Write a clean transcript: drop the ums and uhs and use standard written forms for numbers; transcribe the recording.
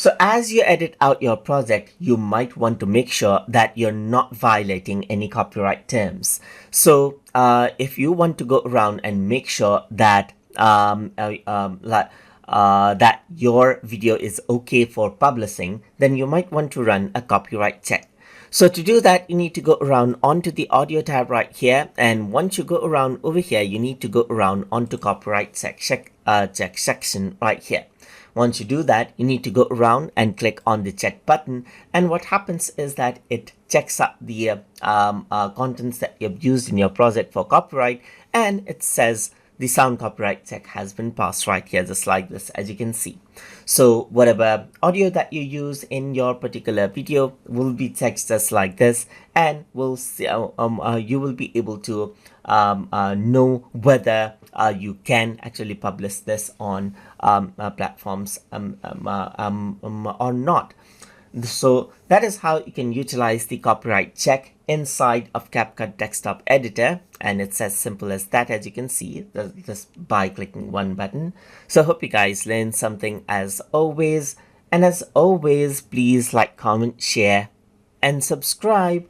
So as you edit out your project, you might want to make sure that you're not violating any copyright terms. So if you want to go around and make sure that that your video is okay for publishing, then you might want to run a copyright check. So to do that, you need to go around onto the audio tab right here. And once you go around over here, you need to go around onto copyright check section right here. Once you do that, you need to go around and click on the check button. And what happens is that it checks up the contents that you've used in your project for copyright. And it says the sound copyright check has been passed right here, just like this, as you can see. So whatever audio that you use in your particular video will be checked just like this, and we'll see, you will be able to know whether you can actually publish this on platforms or not. So that is how you can utilize the copyright check inside of CapCut desktop editor, and it's as simple as that, as you can see, just by clicking one button. So hope you guys learned something as always, and as always, please like, comment, share and subscribe